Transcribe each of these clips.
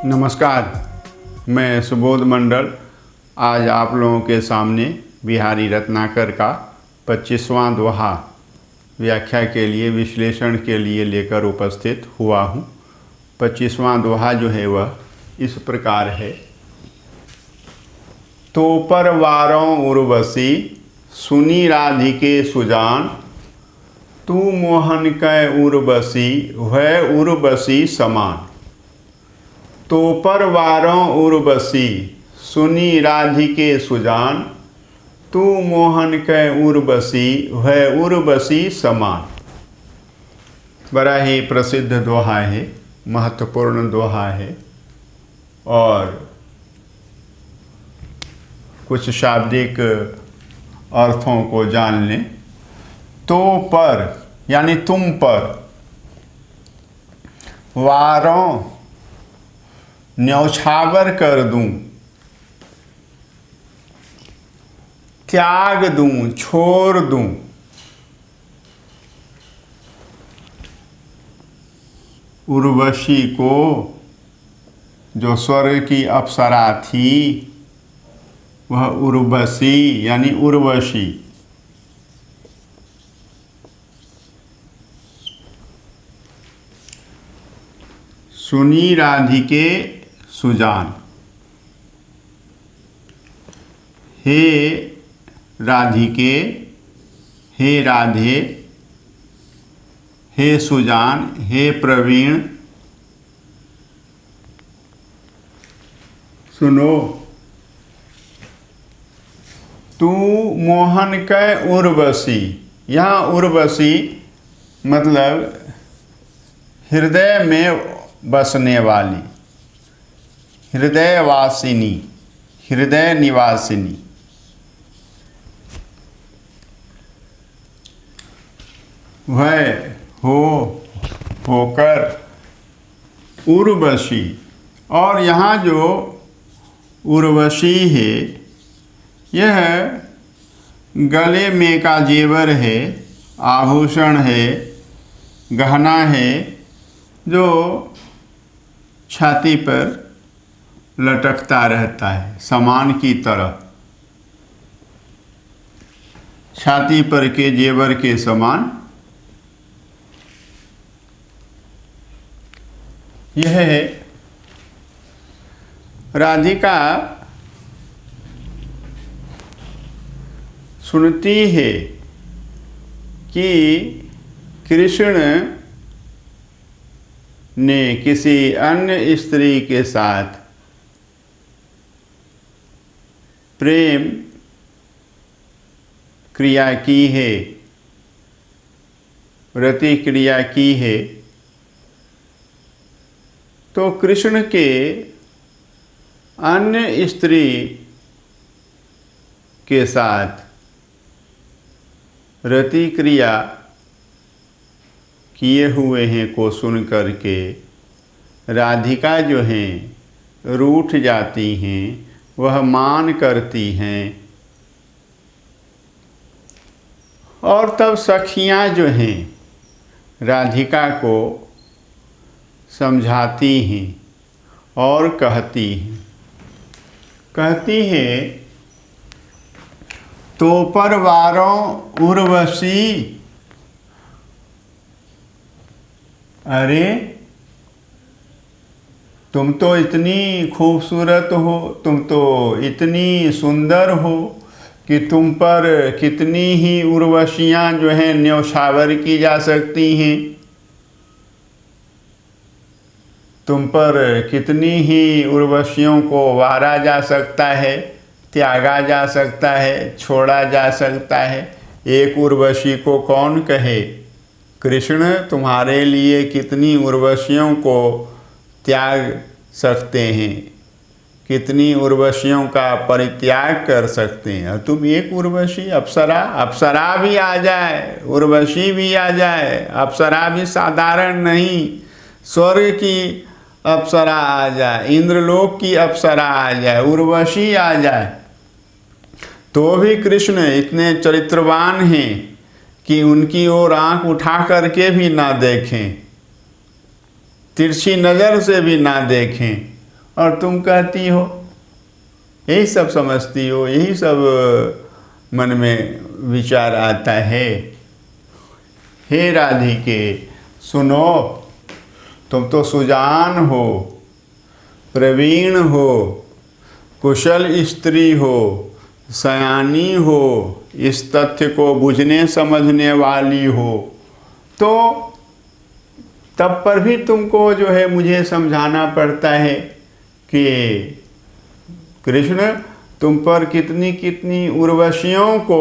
नमस्कार, मैं सुबोध मंडल आज आप लोगों के सामने बिहारी रत्नाकर का 25वां दोहा व्याख्या के लिए विश्लेषण के लिए लेकर उपस्थित हुआ हूँ। 25वां दोहा जो है वह इस प्रकार है। तो पर वारों उर्वशी सुनी राधिके सुजान, तू मोहन कै उर्वशी वह उर्वशी समान। तो पर वारों उर्वशी सुनी राधिके सुजान, तू मोहन कै उर्वशी वह उर्वशी समान। बड़ा ही प्रसिद्ध दोहा है, महत्वपूर्ण दोहा है और कुछ शाब्दिक अर्थों को जान लें। तो पर यानी तुम पर, वारों न्यौछावर कर दूं, त्याग दूं, छोड़ दूं। उर्वशी को, जो स्वर्ग की अप्सरा थी, वह उर्वशी यानी उर्वशी। सुनी राधिके सुजान, हे राधिके, हे राधे, हे सुजान, हे प्रवीण, सुनो। तू मोहन कै उर्वशी, यहाँ उर्वशी मतलब हृदय में बसने वाली, हृदयवासिनी, हृदय निवासिनी। वह होकर उर्वशी। और यहाँ जो उर्वशी है यह गले में का जेवर है, आभूषण है, गहना है, जो छाती पर लटकता रहता है समान की तरह, छाती पर के जेवर के समान। यह है राधिका सुनती है कि कृष्ण ने किसी अन्य स्त्री के साथ प्रेम क्रिया की है, रति क्रिया की है। तो कृष्ण के अन्य स्त्री के साथ रति क्रिया किए हुए हैं को सुन करके राधिका जो हैं रूठ जाती हैं, वह मान करती हैं। और तब सखियाँ जो हैं राधिका को समझाती हैं और कहती हैं तो पर वारों उर्वशी, अरे तुम तो इतनी खूबसूरत हो, तुम तो इतनी सुंदर हो कि तुम पर कितनी ही उर्वशियाँ जो हैं न्यौछावर की जा सकती हैं। तुम पर कितनी ही उर्वशियों को वारा जा सकता है, त्यागा जा सकता है, छोड़ा जा सकता है। एक उर्वशी को कौन कहे? कृष्ण तुम्हारे लिए कितनी उर्वशियों को त्याग सकते हैं, कितनी उर्वशियों का परित्याग कर सकते हैं। और तुम एक उर्वशी, अप्सरा भी आ जाए, उर्वशी भी आ जाए, अप्सरा भी साधारण नहीं, स्वर्ग की अप्सरा आ जाए, इंद्रलोक की अप्सरा आ जाए, उर्वशी आ जाए, तो भी कृष्ण इतने चरित्रवान हैं कि उनकी ओर आंख उठा करके भी ना देखें, तिरछी नज़र से भी ना देखें, और तुम कहती हो, यही सब समझती हो, यही सब मन में विचार आता है। हे राधिके सुनो, तुम तो सुजान हो, प्रवीण हो, कुशल स्त्री हो, सयानी हो, इस तथ्य को बुझने समझने वाली हो, तो तब पर भी तुमको जो है मुझे समझाना पड़ता है कि कृष्ण तुम पर कितनी कितनी उर्वशियों को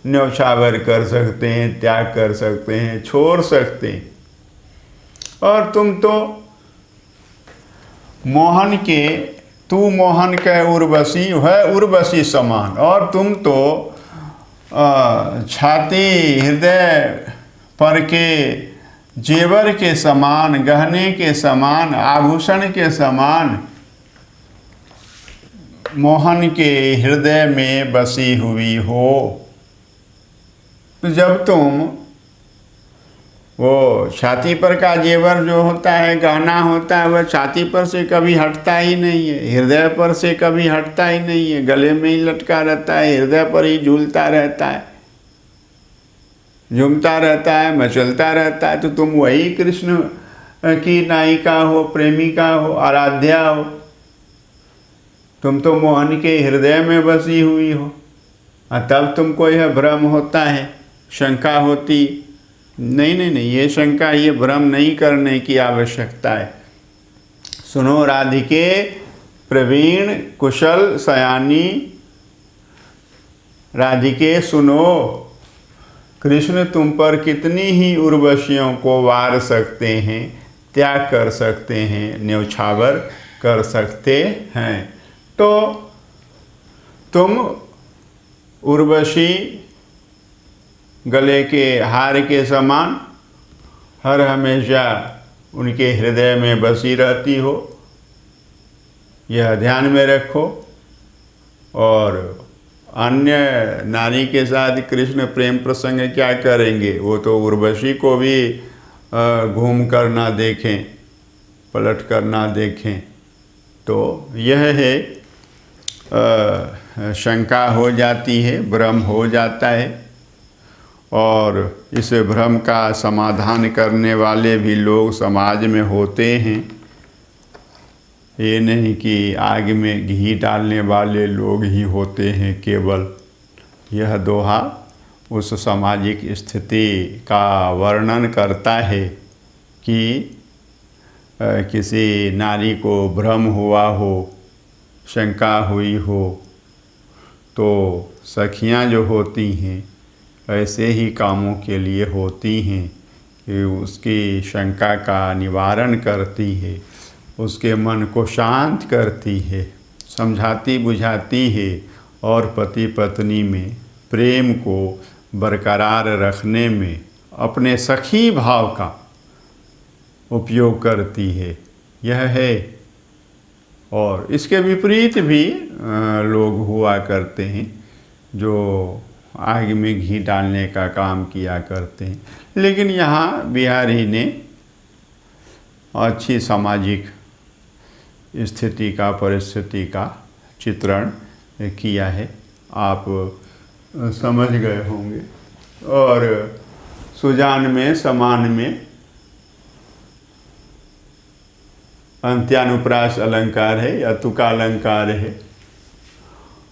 न्यौछावर कर सकते हैं, त्याग कर सकते हैं, छोड़ सकते हैं। और तुम तो मोहन के, तू मोहन के उर्वशी है, उर्वशी समान, और तुम तो छाती हृदय पर के जेवर के समान, गहने के समान, आभूषण के समान मोहन के हृदय में बसी हुई हो। तो जब तुम वो छाती पर का जेवर जो होता है, गहना होता है, वह छाती पर से कभी हटता ही नहीं है, हृदय पर से कभी हटता ही नहीं है, गले में ही लटका रहता है, हृदय पर ही झूलता रहता है, झूमता रहता है, मचलता रहता है। तो तुम वही कृष्ण की नायिका हो, प्रेमिका हो, आराध्या हो। तुम तो मोहन के हृदय में बसी हुई हो, और तब तुमको यह भ्रम होता है, शंका होती। नहीं नहीं नहीं, ये शंका, ये भ्रम नहीं करने की आवश्यकता है। सुनो राधिके, प्रवीण कुशल सयानी, राधिके सुनो, कृष्ण तुम पर कितनी ही उर्वशियों को वार सकते हैं, त्याग कर सकते हैं, न्यौछावर कर सकते हैं। तो तुम उर्वशी गले के हार के समान हर हमेशा उनके हृदय में बसी रहती हो, यह ध्यान में रखो। और अन्य नारी के साथ कृष्ण प्रेम प्रसंग क्या करेंगे, वो तो उर्वशी को भी घूम कर ना देखें, पलट कर ना देखें। तो यह है, शंका हो जाती है, भ्रम हो जाता है। और इस भ्रम का समाधान करने वाले भी लोग समाज में होते हैं। ये नहीं कि आग में घी डालने वाले लोग ही होते हैं केवल। यह दोहा उस सामाजिक स्थिति का वर्णन करता है कि किसी नारी को भ्रम हुआ हो, शंका हुई हो, तो सखियां जो होती हैं ऐसे ही कामों के लिए होती हैं कि उसकी शंका का निवारण करती है, उसके मन को शांत करती है, समझाती बुझाती है, और पति पत्नी में प्रेम को बरकरार रखने में अपने सखी भाव का उपयोग करती है। यह है। और इसके विपरीत भी लोग हुआ करते हैं जो आग में घी डालने का काम किया करते हैं। लेकिन यहाँ बिहारी ने अच्छी सामाजिक स्थिति का, परिस्थिति का चित्रण किया है, आप समझ गए होंगे। और सुजान में, समान में अंत्यानुप्रास अलंकार है या तुका अलंकार है।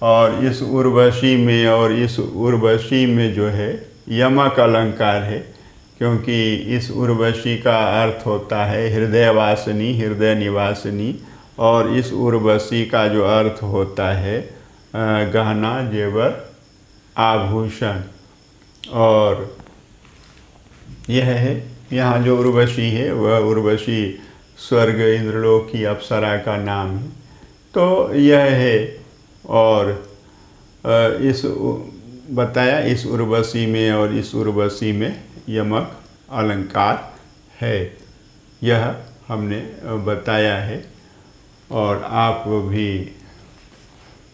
और इस उर्वशी में, और इस उर्वशी में जो है यमक अलंकार है, क्योंकि इस उर्वशी का अर्थ होता है हृदयवासिनी, हृदय निवासिनी। और इस उर्वशी का जो अर्थ होता है गहना, जेवर, आभूषण। और यह है, यहाँ जो उर्वशी है वह उर्वशी स्वर्ग इंद्रलोक की अप्सरा का नाम है। तो यह है। और इस बताया, इस उर्वशी में और इस उर्वशी में यमक अलंकार है, यह हमने बताया है। और आप भी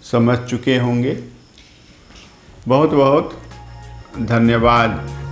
समझ चुके होंगे। बहुत बहुत धन्यवाद।